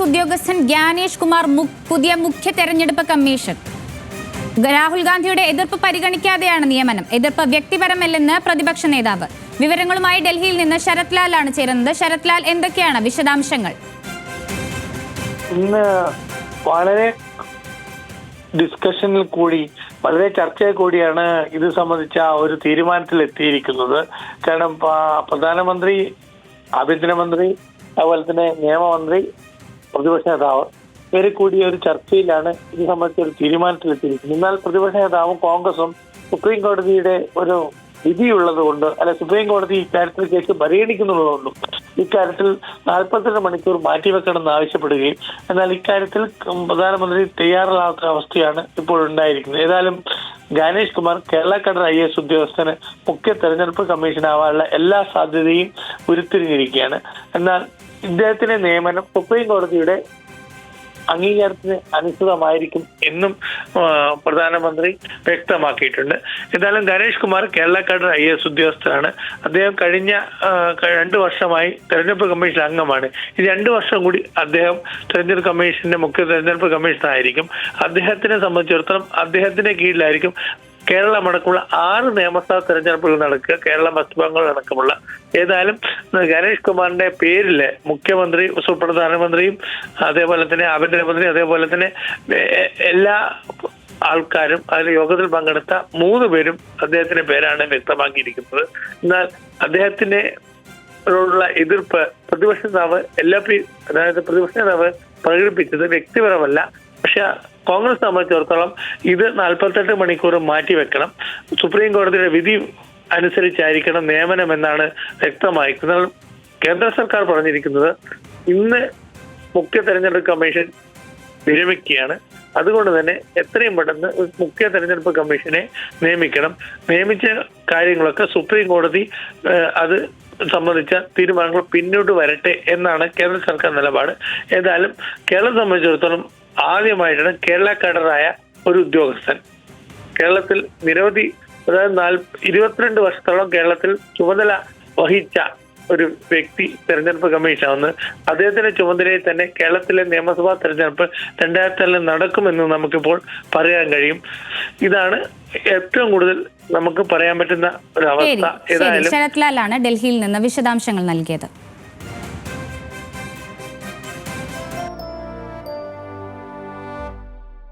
ഉദ്യോഗസ്ഥൻ ജ്ഞാനേഷ് കുമാർ പുതിയ മുഖ്യ തെരഞ്ഞെടുപ്പ് കമ്മീഷൻ. രാഹുൽ ഗാന്ധിയുടെ എതിർപ്പ് പരിഗണിക്കാതെയാണ് നിയമനം. എതിർപ്പ് വ്യക്തിപരമല്ലെന്ന് പ്രതിപക്ഷ നേതാവ്. വിവരങ്ങളുമായി ഡൽഹിയിൽ നിന്ന് ശരത് ലാലാണ് ചേരുന്നത്. ശരത് ലാൽ, എന്തൊക്കെയാണ് വിശദാംശങ്ങൾ? ഇന്ന് വളരെ ഡിസ്കഷനിൽ കൂടി, വളരെ ചർച്ചയിൽ കൂടിയാണ് ഇത് സംബന്ധിച്ച ഒരു തീരുമാനത്തിൽ എത്തിയിരിക്കുന്നത്. കാരണം പ്രധാനമന്ത്രി, ആഭ്യന്തരമന്ത്രി, അതുപോലെ തന്നെ നിയമമന്ത്രി, പ്രതിപക്ഷ നേതാവ് ഇവരെ കൂടിയ ഒരു ചർച്ചയിലാണ് ഇത് സംബന്ധിച്ച ഒരു തീരുമാനത്തിലെത്തിയിരിക്കുന്നത്. എന്നാൽ പ്രതിപക്ഷ നേതാവും കോൺഗ്രസും സുപ്രീം കോടതിയുടെ ഒരു വിധിയുള്ളത് കൊണ്ട്, അല്ല സുപ്രീം കോടതി ഇക്കാര്യത്തിൽ കേസ് പരിഗണിക്കുന്നുള്ളതുകൊണ്ടും ഇക്കാര്യത്തിൽ 42 മണിക്കൂർ മാറ്റിവെക്കണമെന്ന് ആവശ്യപ്പെടുകയും, എന്നാൽ ഇക്കാര്യത്തിൽ പ്രധാനമന്ത്രി തയ്യാറാകാത്ത അവസ്ഥയാണ് ഇപ്പോൾ ഉണ്ടായിരിക്കുന്നത്. ഏതായാലും ജ്ഞാനേഷ് കുമാർ കേരള കാഡർ IAS ഉദ്യോഗസ്ഥന് മുഖ്യ തെരഞ്ഞെടുപ്പ് കമ്മീഷനാവാനുള്ള എല്ലാ സാധ്യതയും ഉരുത്തിരിഞ്ഞിരിക്കുകയാണ്. എന്നാൽ ഇദ്ദേഹത്തിന്റെ നിയമനം സുപ്രീം കോടതിയുടെ അംഗീകാരത്തിന് അനുസൃതമായിരിക്കും എന്നും പ്രധാനമന്ത്രി വ്യക്തമാക്കിയിട്ടുണ്ട്. എന്തായാലും ഗണേഷ് കുമാർ കേരള കാഡർ IAS ഉദ്യോഗസ്ഥനാണ്. അദ്ദേഹം കഴിഞ്ഞ 2 വർഷമായി തെരഞ്ഞെടുപ്പ് കമ്മീഷൻ അംഗമാണ്. ഈ 2 വർഷം കൂടി അദ്ദേഹം തെരഞ്ഞെടുപ്പ് കമ്മീഷന്റെ മുഖ്യ തെരഞ്ഞെടുപ്പ് കമ്മീഷനായിരിക്കും. അദ്ദേഹത്തിനെ സംബന്ധിച്ചിടത്തോളം അദ്ദേഹത്തിന്റെ കീഴിലായിരിക്കും കേരളമടക്കമുള്ള 6 നിയമസഭാ തെരഞ്ഞെടുപ്പുകൾ നടക്കുക, കേരള വെസ്റ്റ് ബംഗാൾ അടക്കമുള്ള. ഏതായാലും ഗണേഷ് കുമാറിന്റെ പേരില് മുഖ്യമന്ത്രി, പ്രധാനമന്ത്രിയും, അതേപോലെ തന്നെ ആഭ്യന്തരമന്ത്രി, അതേപോലെ തന്നെ എല്ലാ ആൾക്കാരും അതിൽ യോഗത്തിൽ പങ്കെടുത്ത 3 പേരും അദ്ദേഹത്തിന്റെ പേരാണ് വ്യക്തമാക്കിയിരിക്കുന്നത്. എന്നാൽ അദ്ദേഹത്തിന്റെ ോടുള്ള എതിർപ്പ് പ്രതിപക്ഷ നേതാവ് അതായത് പ്രതിപക്ഷ നേതാവ് പ്രകടിപ്പിച്ചത് വ്യക്തിപരമല്ല. പക്ഷെ കോൺഗ്രസ് സംബന്ധിച്ചിടത്തോളം ഇത് 48 മണിക്കൂർ മാറ്റിവെക്കണം, സുപ്രീം കോടതിയുടെ വിധി അനുസരിച്ചായിരിക്കണം നിയമനം എന്നാണ് വ്യക്തമായിരിക്കുന്നത്. കേന്ദ്ര സർക്കാർ പറഞ്ഞിരിക്കുന്നത് ഇന്ന് മുഖ്യ തെരഞ്ഞെടുപ്പ് കമ്മീഷൻ വിരമിക്കുകയാണ്. അതുകൊണ്ട് തന്നെ എത്രയും പെട്ടെന്ന് മുഖ്യ തെരഞ്ഞെടുപ്പ് കമ്മീഷനെ നിയമിക്കണം. നിയമിച്ച കാര്യങ്ങളൊക്കെ സുപ്രീം കോടതി അത് സംബന്ധിച്ച തീരുമാനങ്ങൾ പിന്നോട്ട് വരട്ടെ എന്നാണ് കേന്ദ്ര സർക്കാർ നിലപാട്. ഏതായാലും കേരളം സംബന്ധിച്ചിടത്തോളം ആദ്യമായിട്ടാണ് കേരള കാഡറായ ഒരു ഉദ്യോഗസ്ഥൻ കേരളത്തിൽ നിരവധി, അതായത് 22 വർഷത്തോളം കേരളത്തിൽ ചുമതല വഹിച്ച ഒരു വ്യക്തി തെരഞ്ഞെടുപ്പ് കമ്മീഷനാണ്. അദ്ദേഹത്തിന്റെ ചുമതലയിൽ തന്നെ കേരളത്തിലെ നിയമസഭാ തെരഞ്ഞെടുപ്പ് 2007 നടക്കുമെന്ന് നമുക്കിപ്പോൾ പറയാൻ കഴിയും. ഇതാണ് ഏറ്റവും കൂടുതൽ നമുക്ക് പറയാൻ പറ്റുന്ന ഒരു അവസ്ഥ. ശരത് ലാലാണ് ഡൽഹിയിൽ നിന്ന് വിശദാംശങ്ങൾ നൽകിയത്.